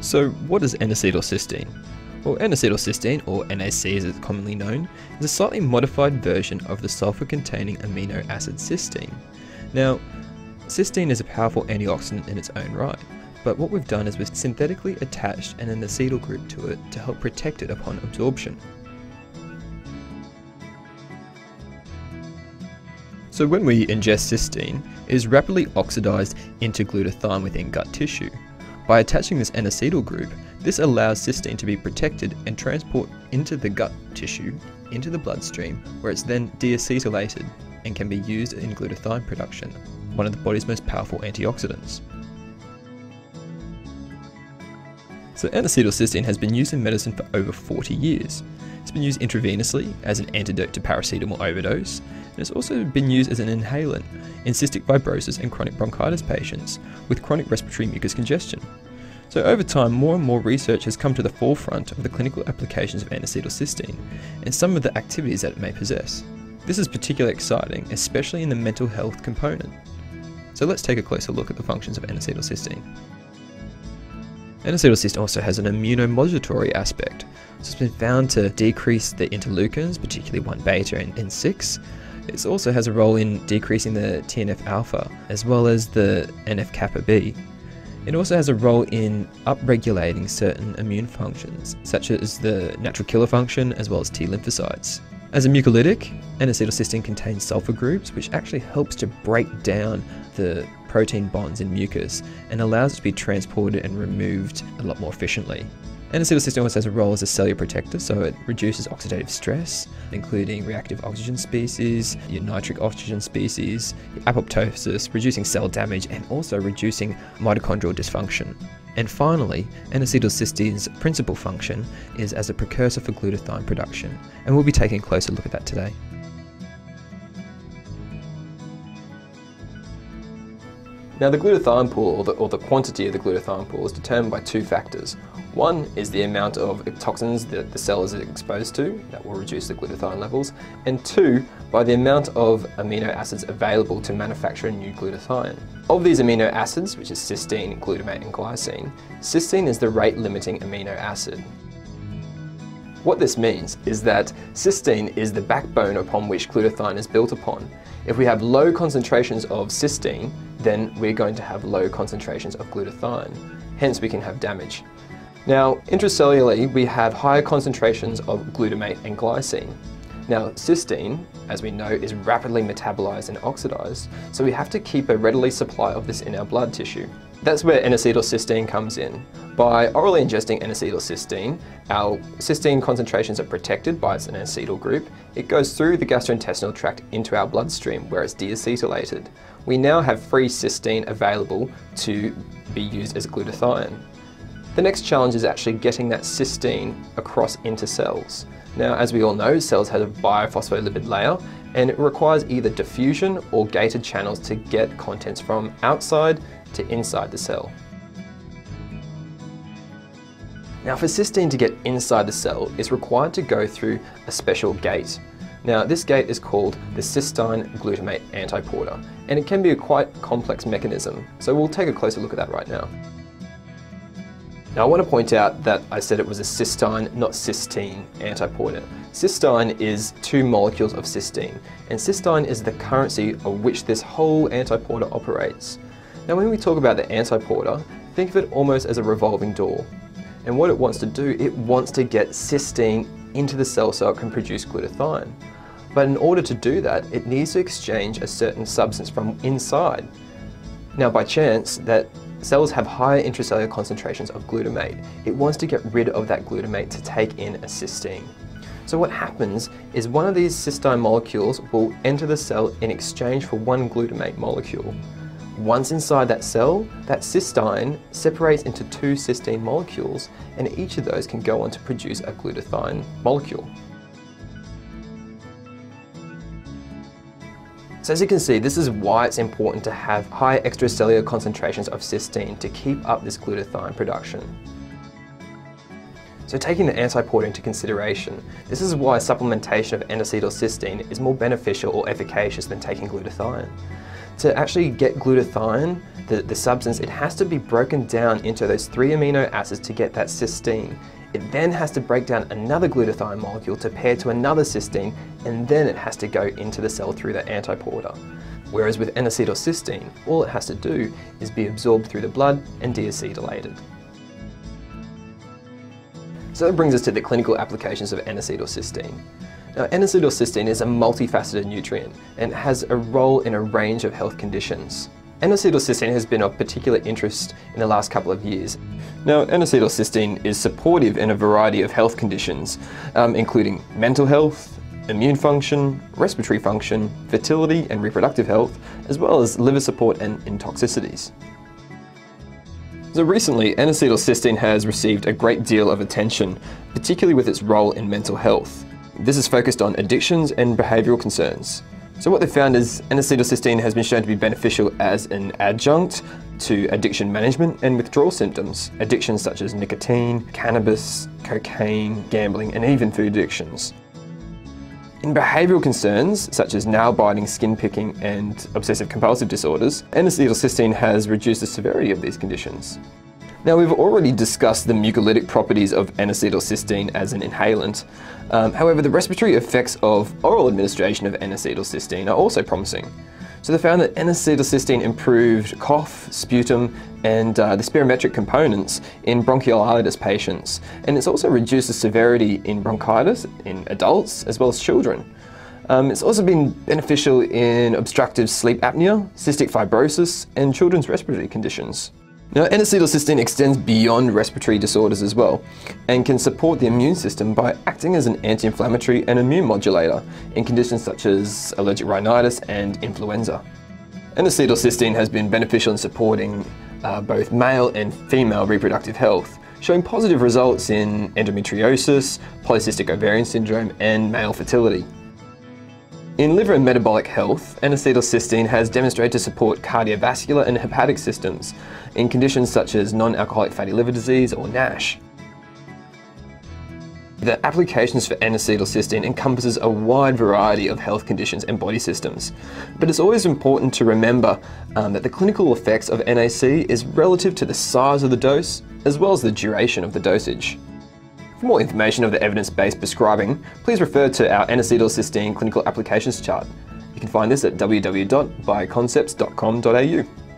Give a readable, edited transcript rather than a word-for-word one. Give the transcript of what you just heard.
So what is N-acetylcysteine? Well, N-acetylcysteine, or NAC as it's commonly known, is a slightly modified version of the sulfur-containing amino acid cysteine. Now, cysteine is a powerful antioxidant in its own right, but what we've done is we've synthetically attached an acetyl group to it to help protect it upon absorption. So when we ingest cysteine, it is rapidly oxidized into glutathione within gut tissue. By attaching this N-acetyl group, this allows cysteine to be protected and transport into the gut tissue, into the bloodstream, where it's then deacetylated and can be used in glutathione production, one of the body's most powerful antioxidants. So N-acetylcysteine has been used in medicine for over 40 years. It's been used intravenously as an antidote to paracetamol overdose, and it's also been used as an inhalant in cystic fibrosis and chronic bronchitis patients with chronic respiratory mucus congestion. So over time, more and more research has come to the forefront of the clinical applications of N-acetylcysteine and some of the activities that it may possess. This is particularly exciting, especially in the mental health component. So let's take a closer look at the functions of N-acetylcysteine. N-acetylcysteine also has an immunomodulatory aspect. So it's been found to decrease the interleukins, particularly 1-beta and N6. It also has a role in decreasing the TNF-alpha, as well as the NF-kappa B. It also has a role in upregulating certain immune functions, such as the natural killer function, as well as T lymphocytes. As a mucolytic, N-acetylcysteine contains sulfur groups, which actually helps to break down the protein bonds in mucus and allows it to be transported and removed a lot more efficiently. N-acetylcysteine also has a role as a cellular protector, so it reduces oxidative stress, including reactive oxygen species, your nitric oxygen species, apoptosis, reducing cell damage, and also reducing mitochondrial dysfunction. And finally, N-acetylcysteine's principal function is as a precursor for glutathione production, and we'll be taking a closer look at that today. Now the glutathione pool, or the quantity of the glutathione pool, is determined by two factors. One is the amount of toxins that the cell is exposed to, that will reduce the glutathione levels, and two, by the amount of amino acids available to manufacture a new glutathione. Of these amino acids, which is cysteine, glutamate and glycine, cysteine is the rate-limiting amino acid. What this means is that cysteine is the backbone upon which glutathione is built upon. If we have low concentrations of cysteine, then we're going to have low concentrations of glutathione. Hence we can have damage. Now, intracellularly, we have higher concentrations of glutamate and glycine. Now, cysteine, as we know, is rapidly metabolized and oxidized, so we have to keep a readily supply of this in our blood tissue. That's where N-acetylcysteine comes in. By orally ingesting N-acetylcysteine, our cysteine concentrations are protected by its N-acetyl group. It goes through the gastrointestinal tract into our bloodstream where it's deacetylated. We now have free cysteine available to be used as glutathione. The next challenge is actually getting that cysteine across into cells. Now, as we all know, cells have a biophospholipid layer, and it requires either diffusion or gated channels to get contents from outside to inside the cell. Now, for cysteine to get inside the cell, it's required to go through a special gate. Now, this gate is called the cysteine glutamate antiporter, and it can be a quite complex mechanism, so we'll take a closer look at that right now. Now, I want to point out that I said it was a cysteine, not cysteine antiporter. Cysteine is 2 molecules of cysteine, and cysteine is the currency of which this whole antiporter operates. Now, when we talk about the antiporter, think of it almost as a revolving door. And what it wants to do, it wants to get cysteine into the cell so it can produce glutathione. But in order to do that, it needs to exchange a certain substance from inside. Now, by chance, that cells have higher intracellular concentrations of glutamate. It wants to get rid of that glutamate to take in a cysteine. So what happens is one of these cysteine molecules will enter the cell in exchange for one glutamate molecule. Once inside that cell, that cysteine separates into 2 cysteine molecules, and each of those can go on to produce a glutathione molecule. So as you can see, this is why it's important to have high extracellular concentrations of cysteine to keep up this glutathione production. So taking the antiporter into consideration, this is why supplementation of N-acetylcysteine is more beneficial or efficacious than taking glutathione. To actually get glutathione, the substance, it has to be broken down into those 3 amino acids to get that cysteine. It then has to break down another glutathione molecule to pair to another cysteine, and then it has to go into the cell through the antiporter. Whereas with N-acetylcysteine, all it has to do is be absorbed through the blood and deacetylated. So that brings us to the clinical applications of N-acetylcysteine. Now, N-acetylcysteine is a multifaceted nutrient and has a role in a range of health conditions. N-acetylcysteine has been of particular interest in the last couple of years. Now, N-acetylcysteine is supportive in a variety of health conditions, including mental health, immune function, respiratory function, fertility and reproductive health, as well as liver support and intoxicities. So recently, N-acetylcysteine has received a great deal of attention, particularly with its role in mental health. This is focused on addictions and behavioural concerns. So what they found is N-acetylcysteine has been shown to be beneficial as an adjunct to addiction management and withdrawal symptoms, addictions such as nicotine, cannabis, cocaine, gambling, and even food addictions. In behavioural concerns, such as nail biting, skin picking, and obsessive compulsive disorders, N-acetylcysteine has reduced the severity of these conditions. Now, we've already discussed the mucolytic properties of N-acetylcysteine as an inhalant. However, the respiratory effects of oral administration of N-acetylcysteine are also promising. So they found that N-acetylcysteine improved cough, sputum, and the spirometric components in bronchiolitis patients. And it's also reduced the severity in bronchitis in adults as well as children. It's also been beneficial in obstructive sleep apnea, cystic fibrosis, and children's respiratory conditions. Now, N-acetylcysteine extends beyond respiratory disorders as well, and can support the immune system by acting as an anti-inflammatory and immune modulator in conditions such as allergic rhinitis and influenza. N-acetylcysteine has been beneficial in supporting both male and female reproductive health, showing positive results in endometriosis, polycystic ovarian syndrome, and male fertility. In liver and metabolic health, N-acetylcysteine has demonstrated to support cardiovascular and hepatic systems in conditions such as non-alcoholic fatty liver disease or NASH. The applications for N-acetylcysteine encompasses a wide variety of health conditions and body systems, but it's always important to remember that the clinical effects of NAC is relative to the size of the dose as well as the duration of the dosage. For more information of the evidence-based prescribing, please refer to our N-acetylcysteine clinical applications chart. You can find this at www.bioconcepts.com.au.